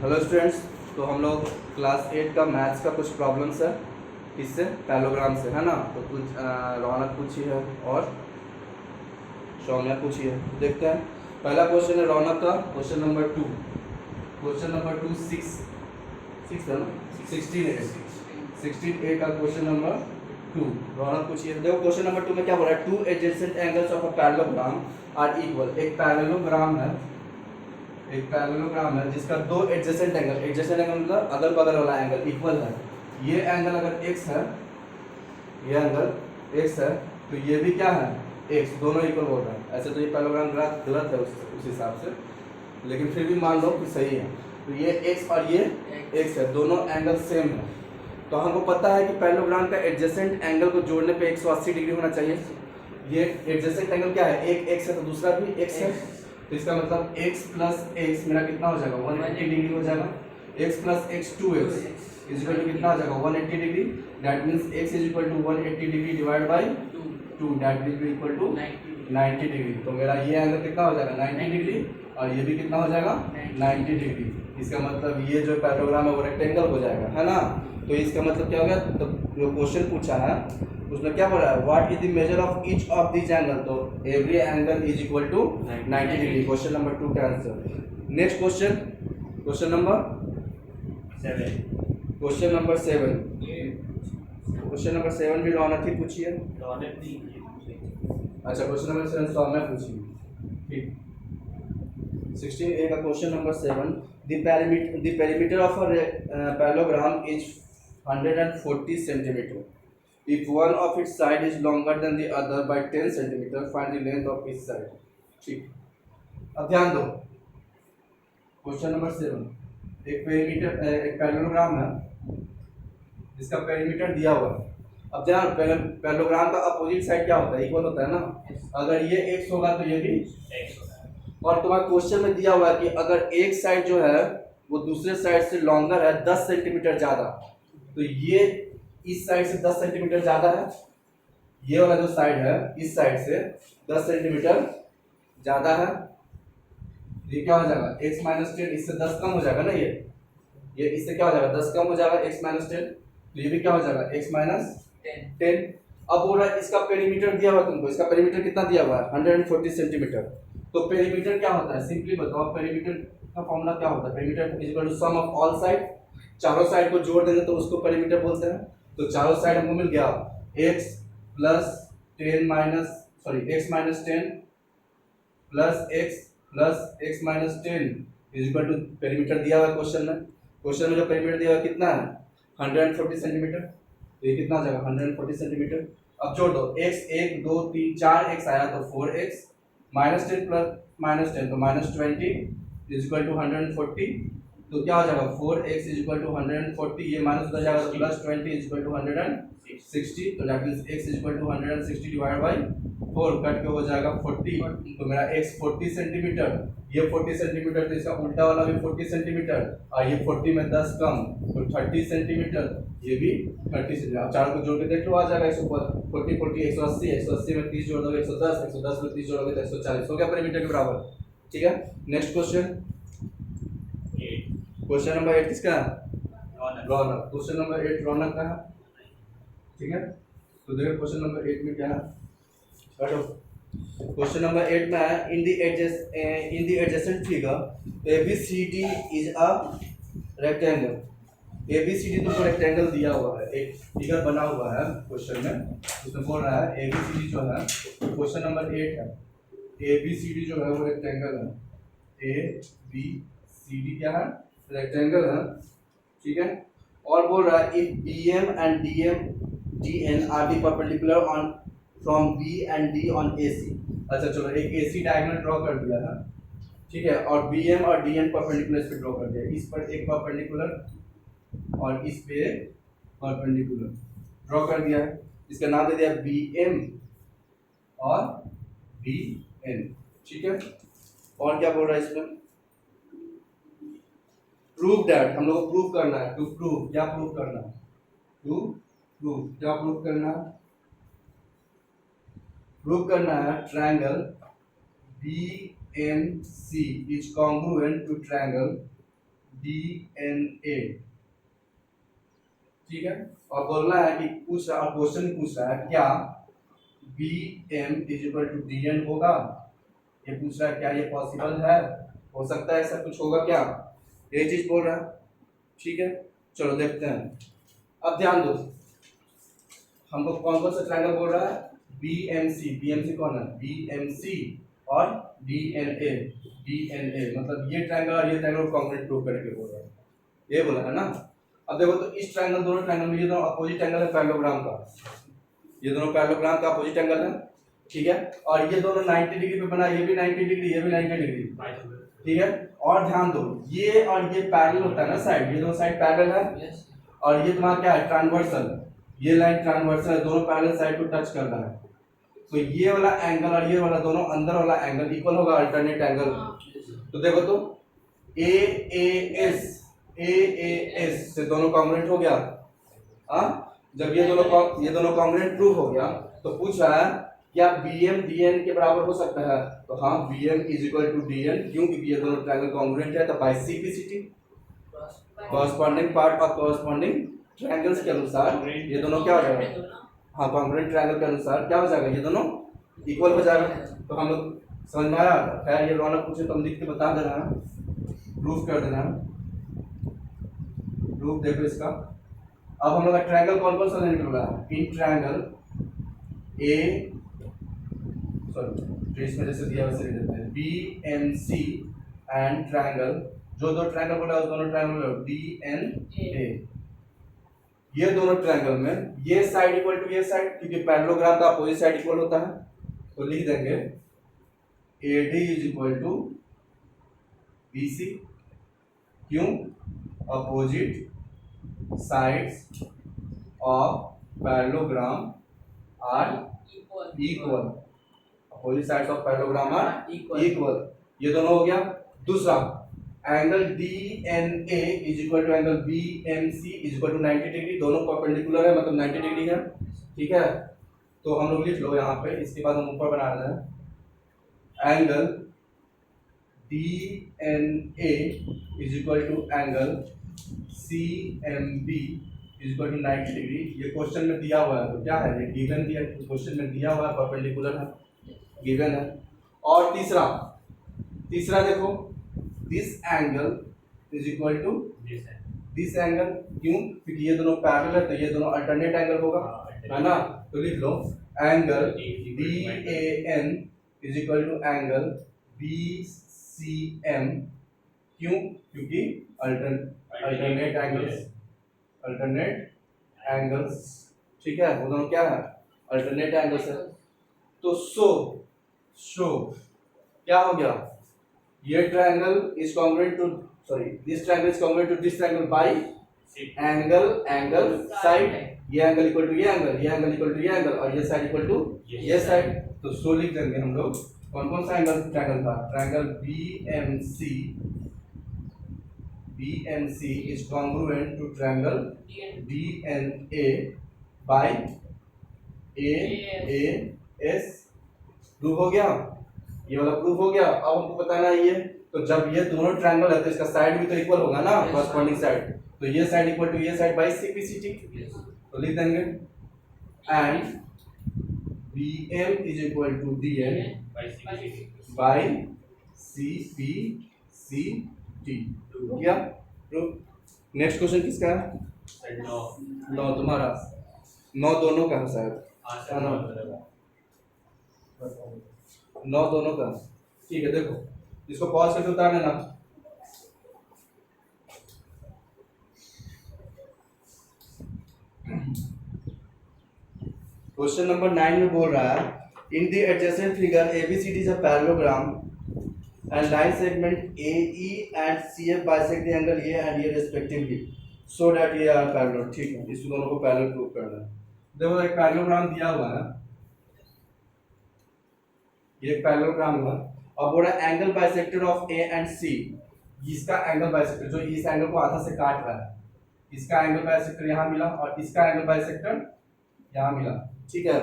Hello students. तो हम लोग क्लास 8 का मैथ्स का कुछ प्रॉब्लम्स है, इससे पैलोग्राम से है ना। तो कुछ रौनक पूछी है और सौम्या पूछी है। तो देखते हैं। पहला क्वेश्चन है रौनक का, question number 2। Question number 2 six है ना, 16A का क्वेश्चन नंबर 2 रौनक पूछी है। देखो क्वेश्चन नंबर 2 में क्या बोल रहा है, two adjacent angles of a parallelogram are equal. एक पैरेललोग्राम है जिसका दो एडजेसेंट एंगल मतलब अगल बगल वाला एंगल इक्वल है। ये एंगल अगर x है, ये एंगल x है, तो ये भी क्या है x, दोनों इक्वल बोल रहा है। ऐसे तो ये पैरेललोग्राम गलत है उस हिसाब से, लेकिन फिर भी मान लो कि सही है। तो ये x और ये x है, दोनों एंगल सेम है। तो हमको पता है कि पैरेललोग्राम का एडजेसेंट एंगल को जोड़ने पे 180 डिग्री होना चाहिए। ये एडजेसेंट एंगल क्या है, एक x है तो दूसरा भी x है। तो इसका मतलब x प्लस x मेरा कितना हो जाएगा, 180 डिग्री हो जाएगा। x plus x 2x is equal to कितना हो जाएगा, 180 degree. That means x is equal to 180 degree divide by 2, that will be equal to 90 degree. तो मेरा ये एंगल कितना हो जाएगा, 90 डिग्री, और ये भी कितना हो जाएगा, 90 डिग्री। इसका मतलब ये जो पैरेललोग्राम है वो रेक्टेंगल हो जाएगा, है ना। तो इसका मतलब क्या हो गया, तो जो क्वेश्चन पूछा है उसमें क्या बोल रहा है, what is the measure of each of this angle. तो every angle is equal to 90 degree. Question number 2 का answer. Next question, question number 7। Question number 7, question number 7 भी रौनक ही पूछी है। अच्छा, क्वेश्चन नंबर 7 सौम्या पूछी है, ठीक। 16A का question number 7, the perimeter of a parallelogram is 140 centimeter. If one of its side is longer than the other by 10 centimeter, find the length of each side. ठीक, अब ध्यान दो। क्वेश्चन नंबर 7, एक parallelogram है जिसका perimeter दिया हुआ है। अब ध्यान, पैरेललोग्राम का अपोजिट साइड क्या होता है, इक्वल होता है ना। अगर ये x होगा तो ये भी x होगा। और तुम्हारे क्वेश्चन में दिया हुआ है कि अगर एक साइड जो है वो दूसरे साइड से लॉन्गर है 10 सेंटीमीटर ज्यादा, तो ये इस साइड से 10 सेंटीमीटर ज्यादा है, ये वाला जो साइड है इस साइड से 10 सेंटीमीटर ज्यादा है। ये क्या हो जाएगा, x माइनस 10, इससे 10 कम हो जाएगा ना। ये इससे क्या हो जाएगा, 10 कम हो जाएगा, x माइनस 10। तो ये भी क्या हो जाएगा, x माइनस 10। अब बोल रहा है इसका पेरीमीटर दिया हुआ है तुमको, इसका पेरीमीटर कितना दिया हुआ है, 140 सेंटीमीटर। तो पेरीमीटर क्या होता है, सिंपली बताओ। पेरीमीटर का फॉर्मूला क्या होता है, perimeter is equal to sum of all side. चारों साइड को जोड़ देंगे तो उसको पेरीमीटर बोलते हैं। तो चारों साइड हमको मिल गया x plus 10 minus x minus 10 plus x minus 10 is equal to, perimeter दिया हुआ है क्वेश्चन में। क्वेश्चन में जो पेरीमीटर दिया हुआ है कितना है, 140 सेंटीमीटर। तो ये कितना आ जाएगा, 140 सेंटीमीटर। अब जोड़ दो, x 1 2 3 4 x आया तो 4x माइनस 10 प्लस माइनस 10 तो माइनस 20 इज इक्वल टू 140। तो क्या हो जाएगा, 4x इज इक्वल टू 140, ये माइनस हो जाएगा तो प्लस 20 इज इक्वल टू 160। तो that means x is equal to 160 divide by 4, cut के हो जाएगा 40। तो मेरा x 40 सेंटीमीटर, ये 40 सेंटीमीटर, तो इसका उल्टा वाला भी 40 सेंटीमीटर, और ये 40 में 10 कम तो 30 सेंटीमीटर, ये भी 30 सेंटीमीटर। अब चार को जोड़ के देख लो, आ जाएगा 140 40 180, 180 में 30 जोड़ दोगे 110, 110 में 30 जोड़ोगे तो 140 हो गया पेरीमीटर के बराबर। ठीक है, नेक्स्ट क्वेश्चन, क्वेश्चन नंबर 8 किसका है, रौनक। क्वेश्चन नंबर 8 रौनक का है, ठीक है। तो देखो क्वेश्चन नंबर 8 में क्या है, क्वेश्चन नंबर 8 में है, in the adjacent figure ABCD is a rectangle. ABCD तो रेक्टेंगल दिया हुआ है, एक फिगर बना हुआ है क्वेश्चन में, उसमें बोल रहा है ABCD जो है, क्वेश्चन नंबर 8 है, ABCD जो है वो रेक्टेंगल है। ABCD क्या है, रेक्टेंगल है, ठीक है। और बोल रहा है if BM and DN are the perpendicular on from B and D on AC। अच्छा चलो, एक AC डायगोनल ड्रॉ कर दिया है, ठीक है, और BM और DN परपेंडिकुलर इस पे ड्रॉ कर दिया, इस पर एक परपेंडिकुलर और इस पे परपेंडिकुलर ड्रॉ कर दिया है। इसका नाम दे दिया BM और BN, ठीक है। और क्या बोल रहा है इसमें, प्रूव दैट, हम लोग को प्रूव करना है। टू प्रूव, क्या प्रूव करना है, टू प्रूव, क्या प्रूव करना है, प्रूव करना है triangle BMC is congruent to triangle DNA, ठीक है। और बोलना है कि पूछ रहा, क्वेश्चन पूछ रहा है क्या BM is equal to DN होगा, ये पूछ रहा है क्या ये पॉसिबल है, हो सकता है ऐसा कुछ होगा क्या, ये चीज बोल रहा है, ठीक है। चलो देखते हैं। अब ध्यान दो, हमको कौन कौन सा ट्रायंगल बोल रहा है, BMC कौन है, BMC और DNA मतलब ये ट्रायंगल और ये ट्रायंगल कॉन्ग्रुएंट प्रूव करके बोल रहा है, ये बोला है ना। अब देखो तो इस ट्रायंगल, दोनों ट्रायंगल में ये दोनों अपोजिट एंगल है पैरेललोग्राम का, ये दोनों पैरेललोग्राम का अपोजिट एंगल है, ठीक है। और ये दोनों 90 डिग्री पे बना, ये भी 90 डिग्री, ये भी 90 डिग्री, ठीक है। और ध्यान दो ये और ये पैरेलल होता है ना साइड, ये दोनों साइड पैरेलल है, और ये तुम्हारा क्या है ट्रांसवर्सल, ये लाइन ट्रांसवर्सल है, दोनों पैरेलल साइड को टच कर रहा है, तो ये वाला एंगल और ये वाला दोनों अंदर वाला एंगल इक्वल होगा, अल्टरनेट एंगल। तो देखो तो AAS से दोनों कॉन्ग्रुएंट हो गया, हाँ। जब ये दोनों कॉन्ग्रुएंट प्रूव हो गया तो पूछ रहा है क्या BM DN के बराबर हो सकता है, तो हाँ BM is equal to DN, क्योंकि ये दोनों ट्रायंगल कॉन्ग्रुएंट है, तो बाय CPCT कॉरस्पॉन्डिंग पार्ट और कॉरस्पॉन्डिंग ट्रायंगल्स के अनुसार ये दोनों क्या हो जाएगा, हाँ कॉन्ग्रुएंट ट्रायंगल के अनुसार क्या हो जाएगा, ये दोनों इक्वल हो जाएगा। तो हम लोग समझ में आया, खैर ये रौनक पूछे तो हम लिख के बता दे रहे हैं, प्रूफ कर देना है, प्रूफ देखो इसका। अब हम लोग का ट्रायंगल कौन कौन सा लेने के बोला है, इन ट्रायंगल ए, सॉरी इसमें जैसे दिया वैसे लिख देते हैं, BMC एंड ट्रायंगल, जो दो ट्रायंगल बोला उस दोनों ट्रायंगल DNA, ये दोनों ट्रायंगल में ये साइड इक्वल टू ये साइड, क्योंकि पैरेललोग्राम का अपोजिट साइड इक्वल होता है, तो लिख देंगे AD is equal to BC, क्यों, opposite sides of parallelogram are equal, opposite sides of parallelogram are equal, ये दोनों हो गया। दूसरा angle DNA is equal to angle BMC is equal to 90 degree, दोनों परपेंडिकुलर है मतलब 90 डिग्री है, ठीक है। तो हम लोग लिख लो यहाँ पे, इसके बाद हम ऊपर बना रहे हैं angle DNA is equal to angle CMB is equal to 90 degree, ये क्वेश्चन में दिया हुआ है, तो क्या है ये गिवन दिया, क्वेश्चन में दिया हुआ है, परपेंडिकुलर है, गिवन है। और तीसरा देखो this angle is equal to this angle, क्यों, क्योंकि ये दोनों पैरेलल है तो ये दोनों अल्टरनेट एंगल होगा, है ना। तो लिख लो angle DAN is equal to angle BCM, क्यों, क्योंकि अल्टरनेट एंगल्स, ठीक है, वो दोनों क्या है अल्टरनेट एंगल्स है। तो सो क्या हो गया, ये triangle is congruent to, sorry this triangle is congruent to this triangle by angle side, ये एंगल इक्वल टू ये एंगल, ये एंगल इक्वल टू ये एंगल, और ये साइड इक्वल टू ये साइड। तो सो लिख देंगे हम लोग कौन कौन सा एंगल ट्रायंगल था, triangle BMC is congruent to triangle DNA by AAS, proof हो गया, ये वाला प्रूफ हो गया। अब हमको बताना है ये, तो जब ये दोनों ट्रायंगल है तो इसका साइड भी तो इक्वल होगा ना, कॉरस्पॉन्डिंग साइड, तो ये साइड इक्वल टू ये साइड बाय CPCT, तो लिख देंगे and BM is equal to DN by CPCT, क्या प्रूफ। नेक्स्ट क्वेश्चन किसका है, 9 तुम्हारा, 9 दोनों का है शायद, 9 दोनों का, ठीक है। देखो इसको पॉज करके उतार लेना, क्वेश्चन नंबर 9 में बोल रहा है in the adjacent figure ABCD is a parallelogram and line segment AE and CF bisect the angle A and A respectively so that they are parallel, ठीक है, इस दोनों को पैरेलल प्रूव करना है। देखो एक पैरेललोग्राम दिया हुआ है, ये पैरेललोग्राम हुआ, अब बोल रहा है angle bisector of A and C, इसका एंगल बाइसेक्टर जो इस एंगल को आधा से काट रहा है, इसका एंगल बाइसेक्टर यहाँ मिला और इसका एंगल बाइसेक्टर यहाँ मिला, ठीक है।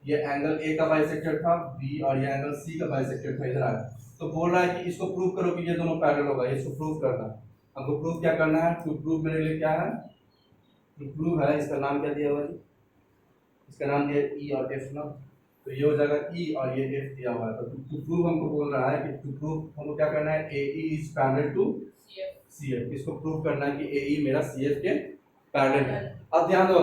ये एंगल A का बाइसेक्टर था B और ये एंगल C का बाइसेक्टर था, इधर आया, तो बोल रहा है कि इसको प्रूव करो कि ये दोनों पैरेलल होगा, इसको प्रूव करना। हमको प्रूफ क्या करना है, टू प्रूफ मेरे लिए क्या है, टू प्रूफ है, इसका नाम क्या दिया हुआ है, इसका नाम दिया ई और एफ ना, तो ये हो जाएगा ई और ये एफ दिया हुआ है। तो टू प्रूफ हमको बोल रहा है कि टू प्रूफ हमको क्या करना है, A E is parallel to C F, इसको प्रूफ करना है कि ए ई मेरा सी एफ के पैरेलल है। अब ध्यान दो,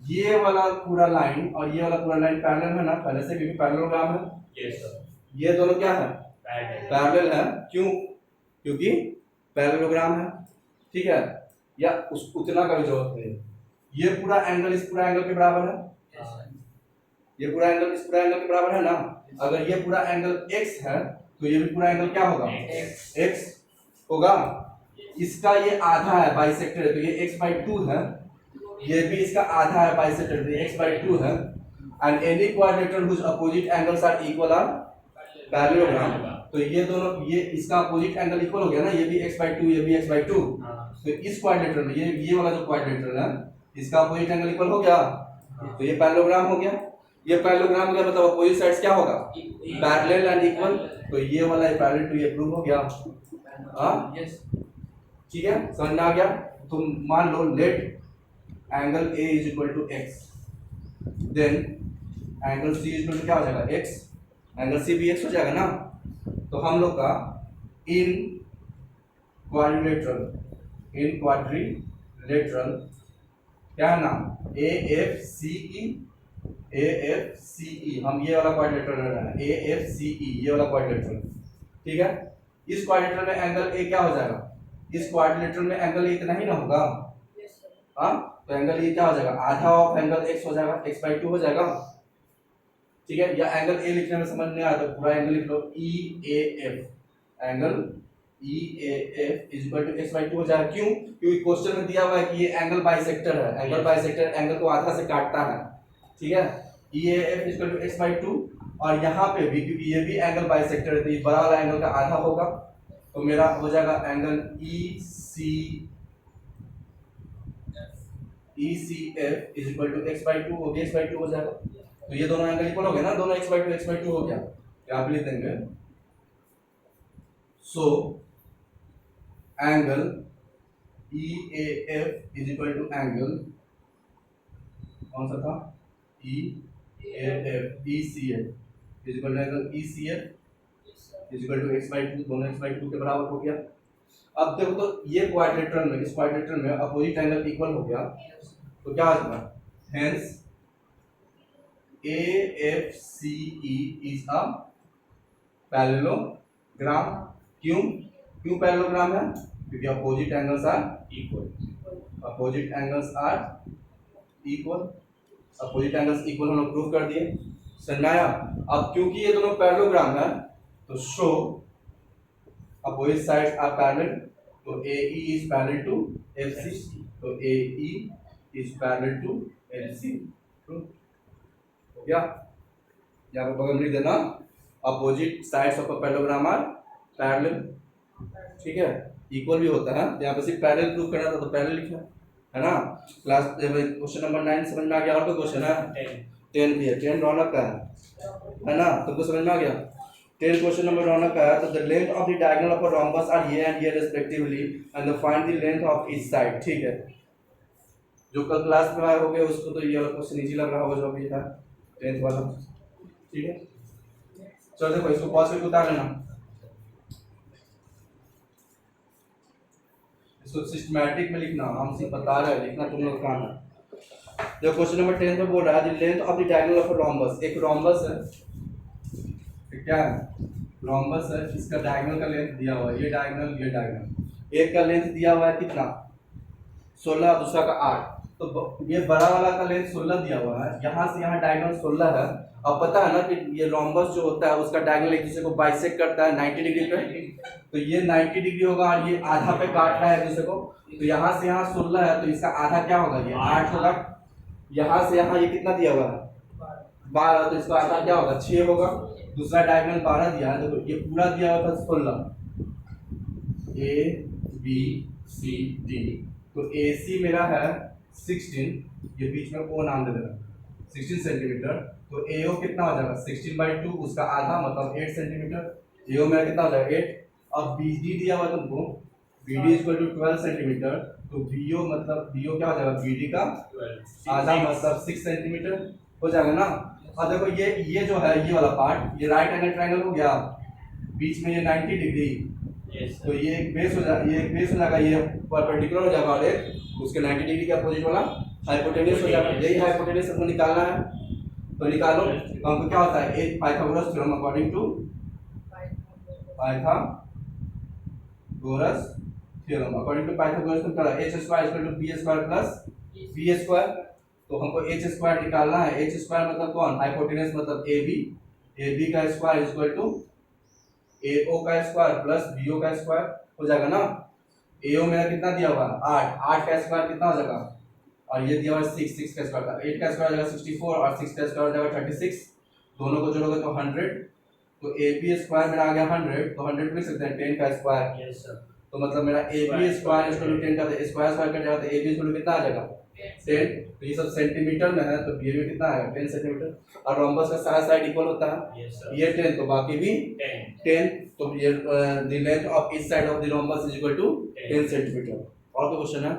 ये वाला पूरा लाइन और ये वाला पूरा लाइन पैरेलल है ना, पहले से क्योंकि पैरेललोग्राम है। यस सर, ये दोनों क्या है, पैरेलल है, क्यों, क्योंकि पैरेललोग्राम है, ठीक है, या उस उतना का भी जरूरत नहीं। ये पूरा एंगल इस पूरा एंगल के बराबर है, ये पूरा एंगल इस पूरा एंगल के बराबर है ना। अगर ये पूरा एंगल x है तो ये भी पूरा एंगल क्या होगा, x होगा। इसका ये आधा है, बाइसेक्टर है, तो ये x/2 है, ये भी इसका आधा है, बाइसेक्टर, तो ये x/2 है। And any quadrilateral whose opposite angles are equal are parallelogram, तो ये दोनों, ये इसका अपोजिट एंगल इक्वल हो गया ना, ये भी x/2 ये भी x/2, तो इस क्वाड्रिलेटरल में ये वाला जो क्वाड्रिलेटरल है इसका अपोजिट एंगल इक्वल हो गया, तो ये पैरेललोग्राम हो गया। ये पैरेललोग्राम हो गया मतलब अपोजिट साइड्स क्या होगा, पैरेलल एंड इक्वल, तो ये वाला पैरेलल टू ये प्रूव हो गया। हाँ ठीक है, समझ में आ गया। तो मान लो let angle A is equal to x, then angle C is equal to क्या हो जाएगा, x, एंगल C भी x हो जाएगा ना। तो हम लोग का इन क्वाड्रिलेटरल क्या है नाम, AFCE, हम ये वाला क्वाड्रिलेटरल ले रहे हैं, AFCE ये वाला क्वाड्रिलेटरल, ठीक है। इस क्वाड्रिलेटरल में एंगल A क्या हो जाएगा, इस क्वाड्रिलेटरल में एंगल A इतना ही ना होगा, हाँ, तो एंगल ये क्या हो जाएगा, आधा ऑफ एंगल x हो जाएगा, x/2 हो जाएगा, ठीक है। या एंगल A लिखने में समझ नहीं आया तो पूरा एंगल लिख लो, EAF, angle EAF is equal to x/2 हो जाएगा। क्यों, क्योंकि क्वेश्चन में दिया हुआ है कि ये एंगल बाइसेक्टर है, एंगल बाइसेक्टर एंगल को आधा से काटता है, ठीक है। EAF is equal to x/2, और यहाँ पे भी क्योंकि ये भी एंगल बाइसेक्टर है तो ये बड़ा वाला एंगल का आधा होगा, तो मेरा हो जाएगा angle ECF is equal to x/2 हो गया, x/2 हो जाएगा। तो ये दोनों एंगल इक्वल हो गए ना, दोनों x/2 हो गया, यहाँ पे लिख देंगे। So angle EAF is equal to angle कौन सा था, ECF is equal to angle ECF is equal to x/2, दोनों x/2 के बराबर हो गया। अब देखो तो ये क्वाड्रिलेटरल में, इस क्वाड्रिलेटरल में अपोजिट एंगल इक्वल हो गया, तो क्या आ जाएगा, hence AFCE is a parallelogram. क्यों पैरेललोग्राम है, क्योंकि opposite angles are equal, opposite angles are equal, opposite angles equal हम लोग प्रूव कर दिए, समझ में आया। अब क्योंकि ये दोनों पैरेललोग्राम है तो show opposite sides are parallel, तो AE is parallel to FC, तो AE is parallel to FC, हो गया। यहाँ पे बगल में लिख देना, opposite sides of a parallelogram are parallel, ठीक है, इक्वल भी होता है, यहाँ पे सिर्फ पैरेलल प्रूव करना था तो पैरेलल लिखना है ना। क्लास क्वेश्चन नंबर 9 समझ में आ गया, और कोई क्वेश्चन है, 10 भी है, 10 रौनक का है ना, तुमको समझ में आ गया। 10 क्वेश्चन नंबर रौनक का है, तो the length of the diagonal of a rhombus are ये एंड ये respectively and find the length of each side, ठीक है। जो कल क्लास में आए होंगे उसको तो ये वाला क्वेश्चन इजी लग रहा होगा, जो अभी था 10th वाला, ठीक है। चलो देखो इसको पॉज करके उतार लेना, इसको सिस्टमैटिक में लिखना, हम सिर्फ बता रहे हैं, लिखना तुम लोग काम है। जो क्वेश्चन नंबर 10 में बोल रहा है the length of the diagonal of a rhombus, एक रोम्बस है, क्या है, रोम्बस है, इसका डायगोनल का लेंथ दिया हुआ है, ये डायगोनल, एक का लेंथ दिया हुआ है कितना 16, दूसरा का 8, तो ये बड़ा वाला का लेंथ 16 दिया हुआ है, यहाँ से यहाँ डायगोनल 16 है। अब पता है ना कि ये रोम्बस जो होता है उसका डायगोनल एक दूसरे को बाइसेक्ट करता है 90 डिग्री पे, तो ये 90 डिग्री होगा और ये आधा पे काट रहा है एक दूसरे को, तो यहाँ से यहाँ 16 है तो इसका आधा क्या होगा, ये 8 होगा। यहाँ से यहाँ ये कितना दिया हुआ है 12, तो इसका आधा क्या होगा 6 होगा। दूसरा डायगोनल 12 दिया है, देखो ये पूरा दिया हुआ था 16, ABCD, तो AC मेरा है 16, ये बीच में O नाम दे देना, 16 सेंटीमीटर, तो AO कितना हो जाएगा 16/2, उसका आधा मतलब 8 सेंटीमीटर, AO मेरा कितना हो जाएगा 8, अब बी डी दिया हुआ तुमको, B D is equal to 12 centimetre, तो बी ओ मतलब बी ओ क्या हो जाएगा, बी डी का आधा मतलब 6 सेंटीमीटर हो जाएगा ना। अब देखो ये जो है ये वाला पार्ट, ये राइट एंगल ट्रायंगल हो गया, बीच में ये 90 डिग्री, तो ये एक बेस हो जाएगा, ये एक बेस हो जाएगा, ये परपेंडिकुलर हो जाएगा और एक उसके 90 डिग्री के अपोजिट वाला हाइपोटेन्यूज हो जाएगा। यही हाइपोटेन्यूज हमको निकालना है, तो निकालो। तो हमको क्या होता है, एक Pythagoras theorem according to Pythagoras theorem, according to Pythagoras theorem क्या है, h square equal to b square plus b square. तो हमको h स्क्वायर निकालना है, h स्क्वायर मतलब कौन, हाइपोटेन्यूज मतलब ab का स्क्वायर इक्वल टू AO का स्क्वायर प्लस BO का स्क्वायर हो जाएगा ना। AO मेरा कितना दिया हुआ है 8 का स्क्वायर कितना हो जाएगा, और ये दिया हुआ है 6 का स्क्वायर, 8 का स्क्वायर हो जाएगा 64 और 6 का स्क्वायर हो जाएगा 36, दोनों को जोड़ोगे तो 100, तो AB स्क्वायर मेरा आ गया 100, तो 100 लिख सकते हैं 10 का स्क्वायर। Yes sir. तो मतलब मेरा AB स्क्वायर इक्वल टू 10 का स्क्वायर स्क्वायर कट जाएगा तो AB इक्वल टू कितना आ जाएगा 10। तो ये सब सेंटीमीटर में है, तो BA में कितना आएगा 10 सेंटीमीटर, और रोम्बस का सारा साइड इक्वल होता है। Yes sir. ये 10 तो बाकी भी 10, तो ये the length of each side of the rhombus is equal to 10 centimetre. और कोई क्वेश्चन है?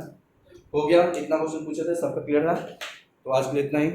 हो गया, इतना क्वेश्चन पूछे थे, सबका क्लियर है, तो आज के लिए इतना ही।